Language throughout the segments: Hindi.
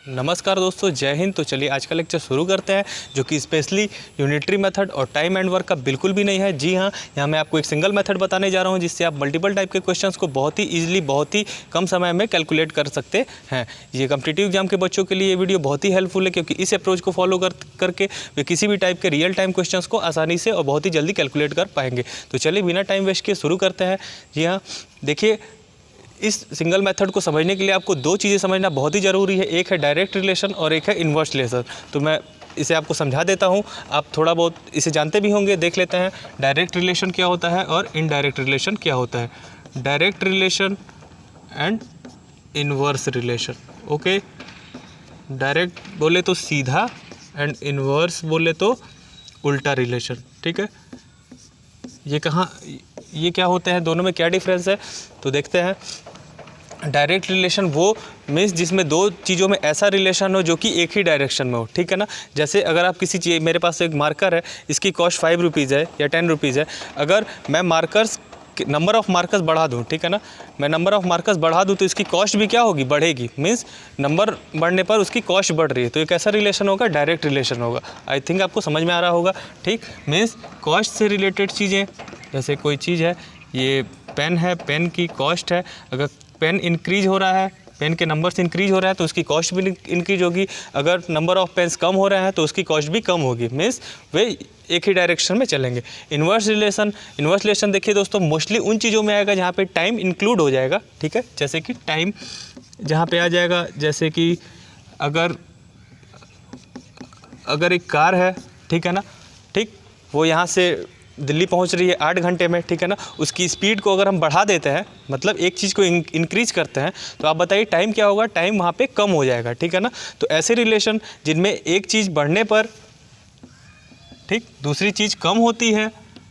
नमस्कार दोस्तों, जय हिंद। तो चलिए आज का लेक्चर शुरू करते हैं, जो कि स्पेशली यूनिटरी मेथड और टाइम एंड वर्क का बिल्कुल भी नहीं है। जी हाँ, यहाँ मैं आपको एक सिंगल मेथड बताने जा रहा हूँ जिससे आप मल्टीपल टाइप के क्वेश्चंस को बहुत ही इजीली, बहुत ही कम समय में कैलकुलेट कर सकते हैं। ये कॉम्पिटिटिव एग्जाम के बच्चों के लिए ये वीडियो बहुत ही हेल्पफुल है, क्योंकि इस अप्रोच को फॉलो करके वे किसी भी टाइप के रियल टाइम क्वेश्चंस को आसानी से और बहुत ही जल्दी कैलकुलेट कर पाएंगे। तो चलिए बिना टाइम वेस्ट किए शुरू करते हैं। जी हाँ, देखिए, इस सिंगल मेथड को समझने के लिए आपको दो चीज़ें समझना बहुत ही ज़रूरी है। एक है डायरेक्ट रिलेशन और एक है इन्वर्स रिलेशन। तो मैं इसे आपको समझा देता हूँ, आप थोड़ा बहुत इसे जानते भी होंगे। देख लेते हैं डायरेक्ट रिलेशन क्या होता है और इनडायरेक्ट रिलेशन क्या होता है। Direct relation and inverse relation. Okay, direct बोले तो सीधा एंड इन्वर्स बोले तो उल्टा रिलेशन। ठीक है, ये क्या होते हैं, दोनों में क्या डिफरेंस है तो देखते हैं। डायरेक्ट रिलेशन वो मीन्स जिसमें दो चीज़ों में ऐसा रिलेशन हो जो कि एक ही डायरेक्शन में हो। ठीक है ना, जैसे अगर आप किसी चीज़, मेरे पास एक मार्कर है, इसकी कॉस्ट 5 रुपीज़ है या 10 रुपीज़ है। अगर मैं नंबर ऑफ़ मार्कर्स बढ़ा दूँ, ठीक है ना, मैं नंबर ऑफ़ मार्कर्स बढ़ा दूँ तो इसकी कॉस्ट भी क्या होगी, बढ़ेगी। मीन्स नंबर बढ़ने पर उसकी कॉस्ट बढ़ रही है। तो एक ऐसा रिलेशन होगा, डायरेक्ट रिलेशन होगा। आई थिंक आपको समझ में आ रहा होगा। ठीक, मीन्स कॉस्ट से रिलेटेड चीज़ें, जैसे कोई चीज़ है, ये पेन है, पेन की कॉस्ट है। अगर पेन इंक्रीज हो रहा है, पेन के नंबर्स इंक्रीज हो रहा है तो उसकी कॉस्ट भी इंक्रीज होगी। अगर नंबर ऑफ पेन्स कम हो रहे हैं तो उसकी कॉस्ट भी कम होगी। मीन्स वे एक ही डायरेक्शन में चलेंगे। इन्वर्स रिलेशन देखिए दोस्तों, मोस्टली उन चीज़ों में आएगा जहाँ पे टाइम इंक्लूड हो जाएगा। ठीक है, जैसे कि टाइम जहाँ पे आ जाएगा, जैसे कि अगर एक कार है, ठीक है ना, ठीक, वो यहाँ से दिल्ली पहुंच रही है 8 घंटे में, ठीक है ना, उसकी स्पीड को अगर हम बढ़ा देते हैं, मतलब एक चीज़ को इंक्रीज करते हैं, तो आप बताइए टाइम क्या होगा, टाइम वहाँ पे कम हो जाएगा। ठीक है ना, तो ऐसे रिलेशन जिनमें एक चीज़ बढ़ने पर, ठीक, दूसरी चीज़ कम होती है,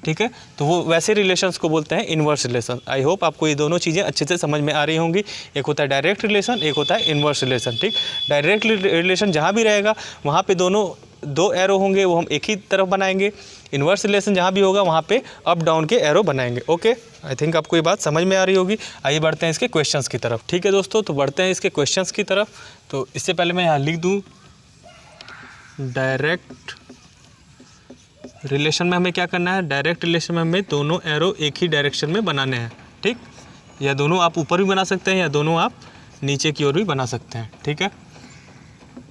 ठीक है, तो वो वैसे रिलेशंस को बोलते हैं इन्वर्स रिलेशन। आई होप आपको ये दोनों चीज़ें अच्छे से समझ में आ रही होंगी। एक होता है डायरेक्ट रिलेशन, एक होता है इन्वर्स रिलेशन। ठीक, डायरेक्ट रिलेशन जहाँ भी रहेगा वहाँ पे दो एरो होंगे, वो हम एक ही तरफ बनाएंगे। इन्वर्स रिलेशन जहाँ भी होगा वहाँ पे अप डाउन के एरो बनाएंगे। ओके, आई थिंक आपको ये बात समझ में आ रही होगी। आइए बढ़ते हैं इसके क्वेश्चंस की तरफ। ठीक है दोस्तों, तो बढ़ते हैं इसके क्वेश्चंस की तरफ। तो इससे पहले मैं यहाँ लिख दूँ, डायरेक्ट रिलेशन में हमें क्या करना है, डायरेक्ट रिलेशन में हमें दोनों एरो एक ही डायरेक्शन में बनाने हैं। ठीक, या दोनों आप ऊपर भी बना सकते हैं या दोनों आप नीचे की ओर भी बना सकते हैं। ठीक है,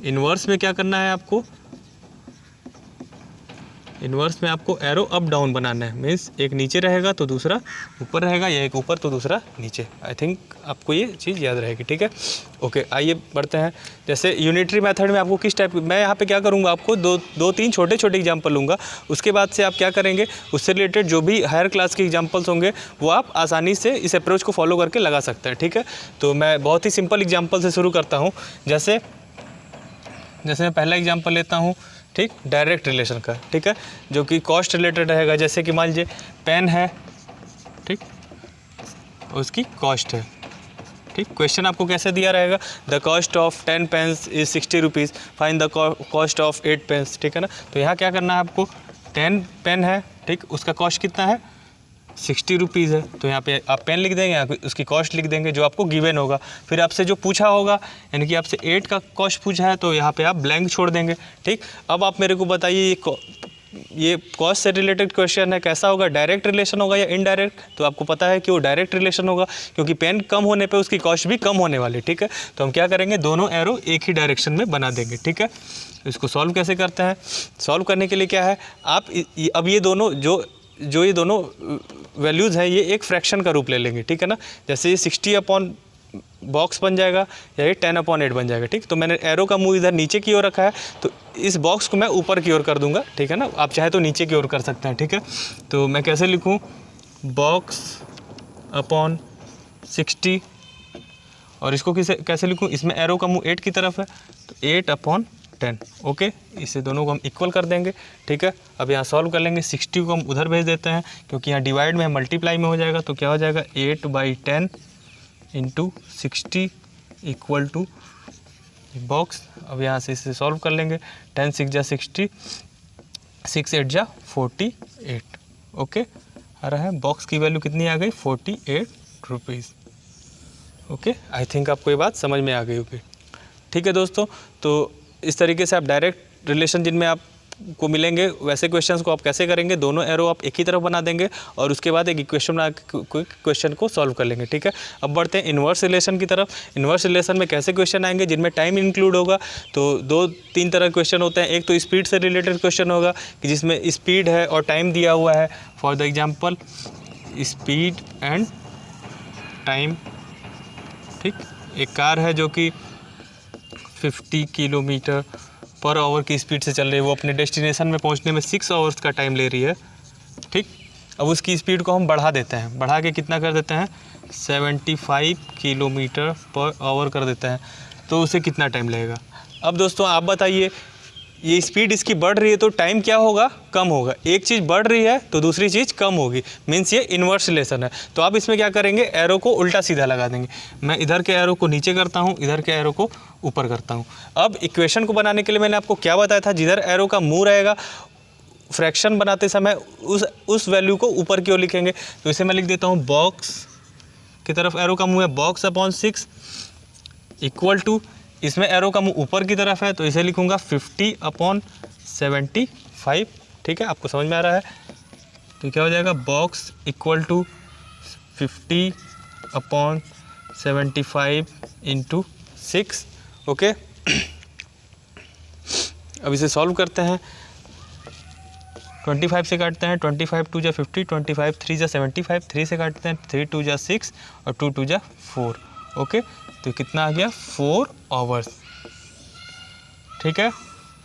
इन्वर्स में क्या करना है आपको, इन्वर्स में आपको एरो अप डाउन बनाना है। मीन्स एक नीचे रहेगा तो दूसरा ऊपर रहेगा, या एक ऊपर तो दूसरा नीचे। आई थिंक आपको ये चीज़ याद रहेगी। ठीक है, ओके, आइए बढ़ते हैं। जैसे यूनिटरी मेथड में आपको किस टाइप, मैं यहाँ पे क्या करूँगा, आपको दो तीन छोटे एग्जाम्पल लूँगा। उसके बाद से आप क्या करेंगे, उससे रिलेटेड जो भी हायर क्लास के एग्जाम्पल्स होंगे वो आप आसानी से इस अप्रोच को फॉलो करके लगा सकते हैं। ठीक है, तो मैं बहुत ही सिंपल एग्जाम्पल से शुरू करता हूँ। जैसे मैं पहला एग्जाम्पल लेता हूँ, ठीक, डायरेक्ट रिलेशन का, ठीक है, जो कि कॉस्ट रिलेटेड रहेगा। जैसे कि मान लीजिए पेन है, ठीक, उसकी कॉस्ट है। ठीक, क्वेश्चन आपको कैसे दिया रहेगा, the cost of 10 pens is 60 rupees, find the cost of 8 pens. ठीक है ना, तो यहाँ क्या करना है आपको, 10 पेन है, ठीक, उसका कॉस्ट कितना है, 60 रुपीज़ है। तो यहाँ पे आप पेन लिख देंगे, यहाँ पे उसकी कॉस्ट लिख देंगे जो आपको गिवन होगा। फिर आपसे जो पूछा होगा, यानी कि आपसे 8 का कॉस्ट पूछा है, तो यहाँ पे आप ब्लैंक छोड़ देंगे। ठीक, अब आप मेरे को बताइए ये कॉस्ट से रिलेटेड क्वेश्चन है, कैसा होगा, डायरेक्ट रिलेशन होगा या इनडायरेक्ट। तो आपको पता है कि वो डायरेक्ट रिलेशन होगा, क्योंकि पेन कम होने पे उसकी कॉस्ट भी कम होने वाली। ठीक है, तो हम क्या करेंगे, दोनों एरो एक ही डायरेक्शन में बना देंगे। ठीक है, इसको सॉल्व कैसे करते हैं, सॉल्व करने के लिए क्या है, आप अब ये दोनों जो ये दोनों वैल्यूज़ हैं, ये एक फ्रैक्शन का रूप ले लेंगे। ठीक है ना, जैसे ये 60 अपॉन बॉक्स बन जाएगा या ये 10/8 बन जाएगा। ठीक, तो मैंने एरो का मुंह इधर नीचे की ओर रखा है, तो इस बॉक्स को मैं ऊपर की ओर कर दूंगा। ठीक है ना, आप चाहे तो नीचे की ओर कर सकते हैं। ठीक है, तो मैं कैसे लिखूं, बॉक्स अपॉन 60, और इसको कैसे लिखूं, इसमें एरो का मुंह 8 की तरफ है, तो 8/10। ओके, इसे दोनों को हम इक्वल कर देंगे। ठीक है, अब यहाँ सॉल्व कर लेंगे, 60 को हम उधर भेज देते हैं, क्योंकि यहाँ डिवाइड में मल्टीप्लाई में हो जाएगा। तो क्या हो जाएगा, 8/10 इंटू 60 इक्वल टू बॉक्स। अब यहाँ से इसे सॉल्व कर लेंगे, 10 6 जा 60, 6 8 जा 48। ओके, आ रहा है, बॉक्स की वैल्यू कितनी आ गई, 48 रुपीज़। ओके, आई थिंक आपको ये बात समझ में आ गई होगी। ठीक है दोस्तों, तो इस तरीके से आप डायरेक्ट रिलेशन जिनमें आप को मिलेंगे वैसे क्वेश्चंस को आप कैसे करेंगे, दोनों एरो आप एक ही तरफ बना देंगे और उसके बाद एक इक्वेशन बना के क्वेश्चन को सॉल्व कर लेंगे। ठीक है, अब बढ़ते हैं इन्वर्स रिलेशन की तरफ। इन्वर्स रिलेशन में कैसे क्वेश्चन आएंगे जिनमें टाइम इंक्लूड होगा। तो 2-3 तरह के क्वेश्चन होते हैं। एक तो स्पीड से रिलेटेड क्वेश्चन होगा कि जिसमें स्पीड है और टाइम दिया हुआ है। For the example speed and time. ठीक, एक कार है जो कि 50 किलोमीटर पर आवर की स्पीड से चल रही है, वो अपने डेस्टिनेशन में पहुंचने में 6 आवर्स का टाइम ले रही है। ठीक, अब उसकी स्पीड को हम बढ़ा देते हैं, बढ़ा के कितना कर देते हैं 75 किलोमीटर पर आवर कर देते हैं, तो उसे कितना टाइम लगेगा। अब दोस्तों आप बताइए, ये स्पीड इसकी बढ़ रही है तो टाइम क्या होगा, कम होगा। एक चीज़ बढ़ रही है तो दूसरी चीज़ कम होगी, मीन्स ये इन्वर्स रिलेशन है। तो आप इसमें क्या करेंगे, एरो को उल्टा सीधा लगा देंगे। मैं इधर के एरो को नीचे करता हूँ, इधर के एरो को ऊपर करता हूँ। अब इक्वेशन को बनाने के लिए मैंने आपको क्या बताया था, जिधर एरो का मुँह रहेगा फ्रैक्शन बनाते समय उस वैल्यू को ऊपर की ओर लिखेंगे। तो इसे मैं लिख देता हूँ बॉक्स की तरफ एरो का मुँह है, बॉक्स अपॉन 6 इक्वल टू, इसमें एरो का मुँह ऊपर की तरफ है तो इसे लिखूँगा 50/75। ठीक है, आपको समझ में आ रहा है। तो क्या हो जाएगा, बॉक्स इक्वल टू 50/75 × 6। ओके, अब इसे सॉल्व करते हैं। 25 से काटते हैं, 25 2 जा 50, 25 3 जा 75, 3 से काटते हैं, 3 2 जा 6 और 2 2 जा 4। ओके, तो कितना आ गया 4 आवर्स। ठीक है,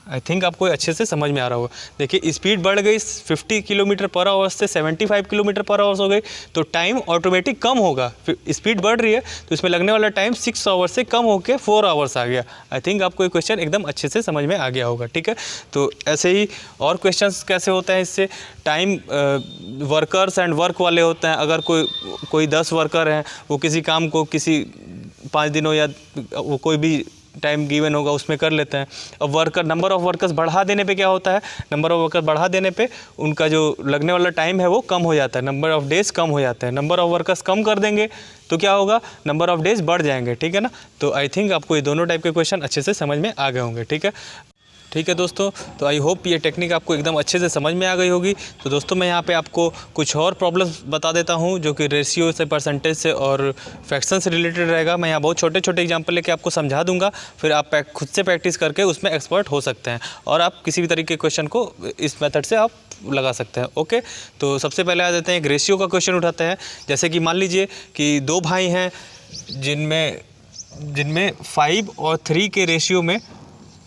आई थिंक आपको अच्छे से समझ में आ रहा होगा। देखिए स्पीड बढ़ गई 50 किलोमीटर पर आवर से 75 किलोमीटर पर आवर्स हो गई, तो टाइम ऑटोमेटिक कम होगा। स्पीड बढ़ रही है तो इसमें लगने वाला टाइम 6 आवर्स से कम होकर 4 आवर्स आ गया। आई थिंक आपको ये क्वेश्चन एकदम अच्छे से समझ में आ गया होगा। ठीक है, तो ऐसे ही और क्वेश्चंस कैसे होते हैं इससे, टाइम वर्कर्स एंड वर्क वाले होते हैं। अगर कोई 10 वर्कर हैं, वो किसी काम को किसी 5 दिनों या वो कोई भी टाइम गिवन होगा उसमें कर लेते हैं। अब वर्कर नंबर ऑफ़ वर्कर्स बढ़ा देने पे क्या होता है, नंबर ऑफ़ वर्कर्स बढ़ा देने पे उनका जो लगने वाला टाइम है वो कम हो जाता है, नंबर ऑफ़ डेज़ कम हो जाता है। नंबर ऑफ़ वर्कर्स कम कर देंगे तो क्या होगा, नंबर ऑफ़ डेज़ बढ़ जाएंगे। ठीक है ना, तो आई थिंक आपको ये दोनों टाइप के क्वेश्चन अच्छे से समझ में आ गए होंगे। ठीक है दोस्तों, तो आई होप ये टेक्निक आपको एकदम अच्छे से समझ में आ गई होगी। तो दोस्तों मैं यहाँ पे आपको कुछ और प्रॉब्लम्स बता देता हूँ जो कि रेशियो से, परसेंटेज से और फ्रैक्शन से रिलेटेड रहेगा। मैं यहाँ बहुत छोटे छोटे एग्जांपल लेके आपको समझा दूंगा, फिर आप खुद से प्रैक्टिस करके उसमें एक्सपर्ट हो सकते हैं और आप किसी भी तरीके के क्वेश्चन को इस मेथड से आप लगा सकते हैं। ओके, तो सबसे पहले आ जाते हैं, एक रेशियो का क्वेश्चन उठाते हैं। जैसे कि मान लीजिए कि 2 भाई हैं जिनमें 5 और 3 के रेशियो में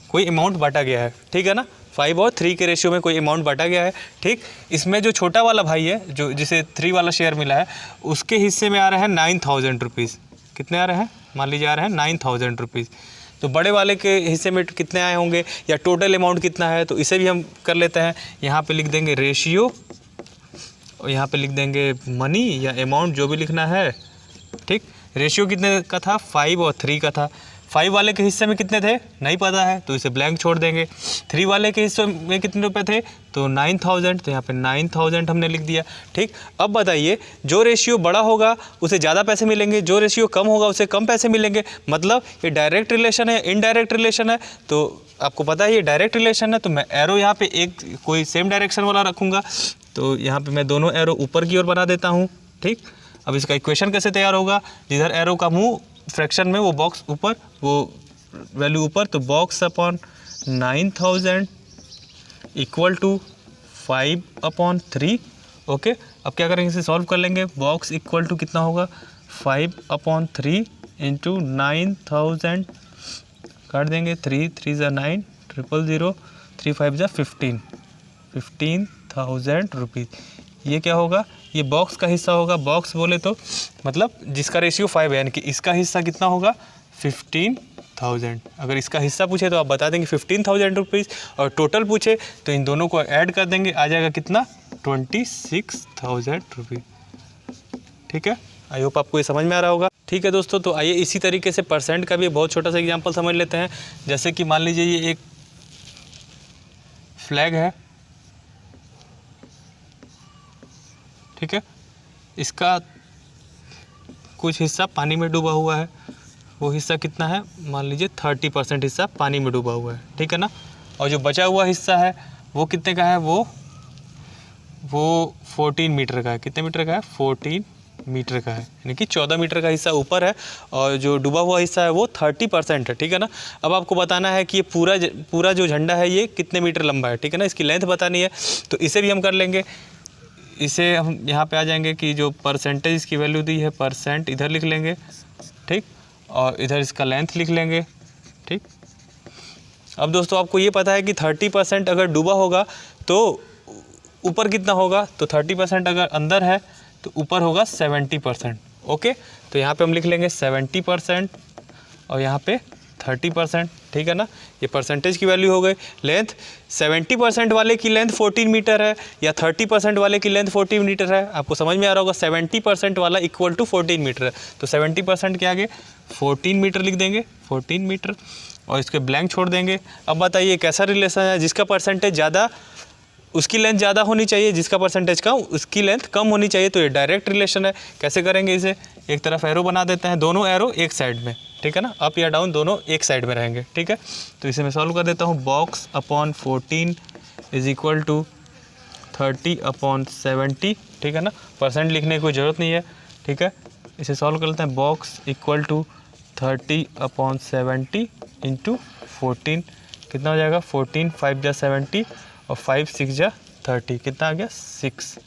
कोई अमाउंट बांटा गया है। ठीक है ना, 5 और 3 के रेशियो में कोई अमाउंट बांटा गया है। ठीक, इसमें जो छोटा वाला भाई है, जो जिसे 3 वाला शेयर मिला है, उसके हिस्से में आ रहा है 9,000 रुपीज़। कितने आ रहे हैं, मान लीजिए आ रहे हैं 9,000 रुपीज़। तो बड़े वाले के हिस्से में कितने आए होंगे या टोटल अमाउंट कितना है, तो इसे भी हम कर लेते हैं। यहाँ पे लिख देंगे रेशियो और यहाँ पे लिख देंगे मनी या अमाउंट, जो भी लिखना है। ठीक, रेशियो कितने का था, 5 और 3 का था। 5 वाले के हिस्से में कितने थे नहीं पता है, तो इसे ब्लैंक छोड़ देंगे। 3 वाले के हिस्से में कितने रुपए थे, तो 9,000, तो यहाँ पे 9,000 हमने लिख दिया। ठीक, अब बताइए, जो रेशियो बड़ा होगा उसे ज़्यादा पैसे मिलेंगे, जो रेशियो कम होगा उसे कम पैसे मिलेंगे। मतलब ये डायरेक्ट रिलेशन है, इनडायरेक्ट रिलेशन है। तो आपको पता है ये डायरेक्ट रिलेशन है, तो मैं एरो यहाँ पे एक कोई सेम डायरेक्शन वाला रखूँगा। तो यहाँ पर मैं दोनों एरो ऊपर की ओर बना देता हूँ। ठीक, अब इसका इक्वेशन कैसे तैयार होगा, जिधर एरो का मुँह फ्रैक्शन में वो बॉक्स ऊपर, वो वैल्यू ऊपर, तो box upon 9,000 equal to 5/3। Okay, अब क्या करेंगे, इसे सॉल्व कर लेंगे। बॉक्स इक्वल टू कितना होगा, 5/3 × 9,000 काट देंगे, 3 3 ज़ा 9, 000, 3 5 ज़ा 15,000 रुपीज़। ये क्या होगा, ये बॉक्स का हिस्सा होगा। बॉक्स बोले तो मतलब जिसका रेशियो 5 है, यानी कि इसका हिस्सा कितना होगा 15,000। अगर इसका हिस्सा पूछे तो आप बता देंगे 15,000 रुपीज़, और टोटल पूछे तो इन दोनों को ऐड कर देंगे, आ जाएगा कितना 26,000 रुपीज़। ठीक है, आई होप आपको ये समझ में आ रहा होगा। ठीक है दोस्तों, तो आइए इसी तरीके से परसेंट का भी बहुत छोटा सा एग्जाम्पल समझ लेते हैं। जैसे कि मान लीजिए ये एक फ्लैग है। ठीक है, इसका कुछ हिस्सा पानी में डूबा हुआ है वो हिस्सा कितना है, मान लीजिए 30% हिस्सा पानी में डूबा हुआ है, ठीक है ना। और जो बचा हुआ हिस्सा है वो कितने का है, वो 14 मीटर का है। कितने मीटर का है, 14 मीटर का है, यानी कि 14 मीटर का हिस्सा ऊपर है और जो डूबा हुआ हिस्सा है वो 30% है, ठीक है ना। अब आपको बताना है कि ये पूरा जो झंडा है ये कितने मीटर लंबा है, ठीक है ना। इसकी लेंथ बतानी है, तो इसे भी हम कर लेंगे। इसे हम यहाँ पे आ जाएंगे कि जो परसेंटेज इसकी वैल्यू दी है, परसेंट इधर लिख लेंगे, ठीक, और इधर इसका लेंथ लिख लेंगे, ठीक। अब दोस्तों आपको ये पता है कि 30% अगर डूबा होगा तो ऊपर कितना होगा, तो 30% अगर अंदर है तो ऊपर होगा 70%। ओके, तो यहाँ पे हम लिख लेंगे 70% और यहाँ पे 30%, ठीक है ना। ये परसेंटेज की वैल्यू हो गई। लेंथ 70% वाले की लेंथ 14 मीटर है या 30% वाले की लेंथ 14 मीटर है, आपको समझ में आ रहा होगा। 70% वाला इक्वल टू 14 मीटर है, तो 70% के आगे 14 मीटर लिख देंगे, 14 मीटर, और इसके ब्लैंक छोड़ देंगे। अब बताइए कैसा रिलेशन है, जिसका परसेंटेज ज़्यादा उसकी लेंथ ज़्यादा होनी चाहिए, जिसका परसेंटेज कम उसकी लेंथ कम होनी चाहिए। तो ये डायरेक्ट रिलेशन है। कैसे करेंगे इसे, एक तरफ एरो बना देते हैं, दोनों एरो एक साइड में, ठीक है ना, अप या डाउन दोनों एक साइड में रहेंगे, ठीक है। तो इसे मैं सॉल्व कर देता हूँ। Box upon 14 is equal to 30/70, ठीक है ना। परसेंट लिखने की कोई ज़रूरत नहीं है, ठीक है। इसे सॉल्व कर लेते हैं। बॉक्स इक्वल टू 30/70 इंटू 14, कितना हो जाएगा, 14 5 जा 70 और 5 6 जा 30, कितना आ गया 6।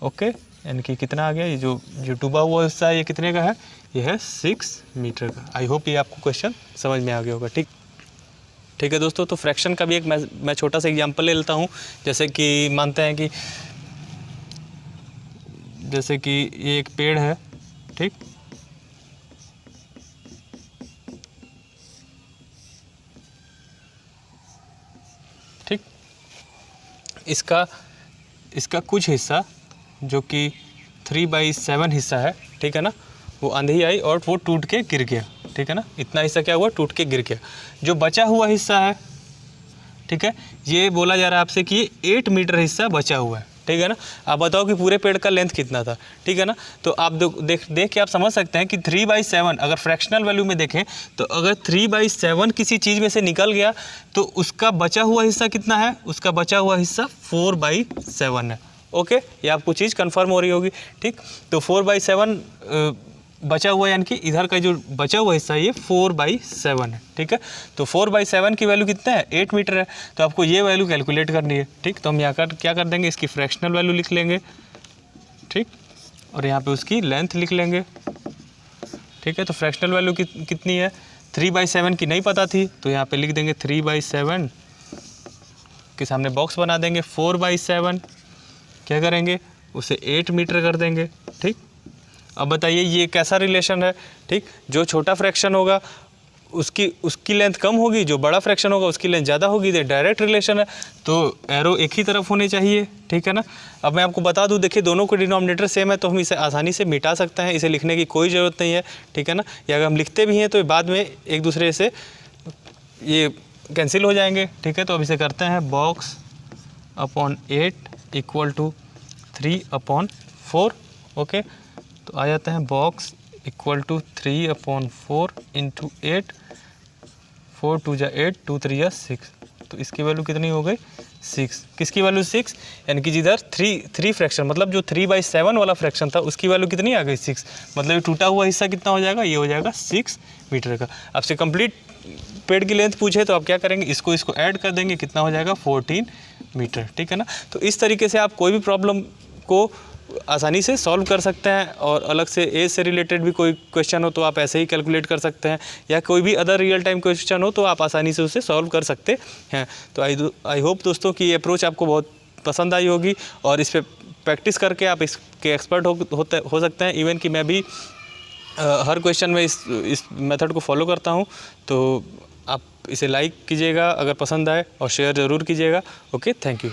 ओके, यानी कि कितना आ गया, ये जो डूबा हुआ हिस्सा है ये कितने का है, ये है 6 मीटर का। आई होप ये आपको क्वेश्चन समझ में आ गया होगा, ठीक है दोस्तों। तो फ्रैक्शन का भी एक मैं छोटा सा एग्जांपल ले लेता हूँ। जैसे कि मानते हैं कि जैसे कि ये एक पेड़ है, ठीक, इसका कुछ हिस्सा जो कि 3/7 हिस्सा है, ठीक है ना, वो आंधी आई और वो टूट के गिर गया, ठीक है ना। इतना हिस्सा क्या हुआ, टूट के गिर गया। जो बचा हुआ हिस्सा है, ठीक है, ये बोला जा रहा है आपसे कि 8 मीटर हिस्सा बचा हुआ है, ठीक है ना। आप बताओ कि पूरे पेड़ का लेंथ कितना था, ठीक है ना। तो आप देख के आप समझ सकते हैं कि 3/7 अगर फ्रैक्शनल वैल्यू में देखें तो अगर 3/7 किसी चीज़ में से निकल गया तो उसका बचा हुआ हिस्सा कितना है, उसका बचा हुआ हिस्सा 4/7 है। ओके, ये आपको चीज़ कन्फर्म हो रही होगी, ठीक। तो 4/7 बचा हुआ, यानी कि इधर का जो बचा हुआ हिस्सा है ये 4/7 है, ठीक है। तो 4/7 की वैल्यू कितना है, 8 मीटर है। तो आपको ये वैल्यू कैलकुलेट करनी है, ठीक। तो हम यहाँ कर क्या कर देंगे, इसकी फ्रैक्शनल वैल्यू लिख लेंगे, ठीक, और यहाँ पे उसकी लेंथ लिख लेंगे, ठीक है। तो फ्रैक्शनल वैल्यू कितनी है, 3/7 की नहीं पता थी, तो यहाँ पे लिख देंगे 3/7 के सामने बॉक्स बना देंगे। 4/7 क्या करेंगे, उसे 8 मीटर कर देंगे, ठीक। अब बताइए ये कैसा रिलेशन है, ठीक। जो छोटा फ्रैक्शन होगा उसकी लेंथ कम होगी, जो बड़ा फ्रैक्शन होगा उसकी लेंथ ज़्यादा होगी। ये डायरेक्ट रिलेशन है, तो एरो एक ही तरफ होने चाहिए, ठीक है ना। अब मैं आपको बता दूं, देखिए दोनों के डिनोमिनेटर सेम है तो हम इसे आसानी से मिटा सकते हैं, इसे लिखने की कोई ज़रूरत नहीं है, ठीक है ना। या अगर हम लिखते भी हैं तो बाद में एक दूसरे से ये कैंसिल हो जाएंगे, ठीक है। तो अब इसे करते हैं, box upon 8 equal to 3/4। Okay, तो आ जाते हैं बॉक्स इक्वल टू 3/4 इंटू 8, 4 2 जा 8, 2 3 जा 6। तो इसकी वैल्यू कितनी हो गई, 6। किसकी वैल्यू 6, यानी कि जिधर 3 फ्रैक्शन, मतलब जो 3/7 वाला फ्रैक्शन था उसकी वैल्यू कितनी आ गई, 6। मतलब ये टूटा हुआ हिस्सा कितना हो जाएगा, ये हो जाएगा 6 मीटर का। आपसे कंप्लीट पेड़ की लेंथ पूछे तो आप क्या करेंगे, इसको ऐड कर देंगे, कितना हो जाएगा 14 मीटर, ठीक है ना। तो इस तरीके से आप कोई भी प्रॉब्लम को आसानी से सॉल्व कर सकते हैं, और अलग से एज से रिलेटेड भी कोई क्वेश्चन हो तो आप ऐसे ही कैलकुलेट कर सकते हैं, या कोई भी अदर रियल टाइम क्वेश्चन हो तो आप आसानी से उसे सॉल्व कर सकते हैं। तो आई होप दोस्तों कि ये अप्रोच आपको बहुत पसंद आई होगी, और इस पर प्रैक्टिस करके आप इसके एक्सपर्ट हो सकते हैं। इवन कि मैं भी हर क्वेश्चन में इस मेथड को फॉलो करता हूँ। तो आप इसे लाइक कीजिएगा अगर पसंद आए, और शेयर ज़रूर कीजिएगा। Okay, thank you.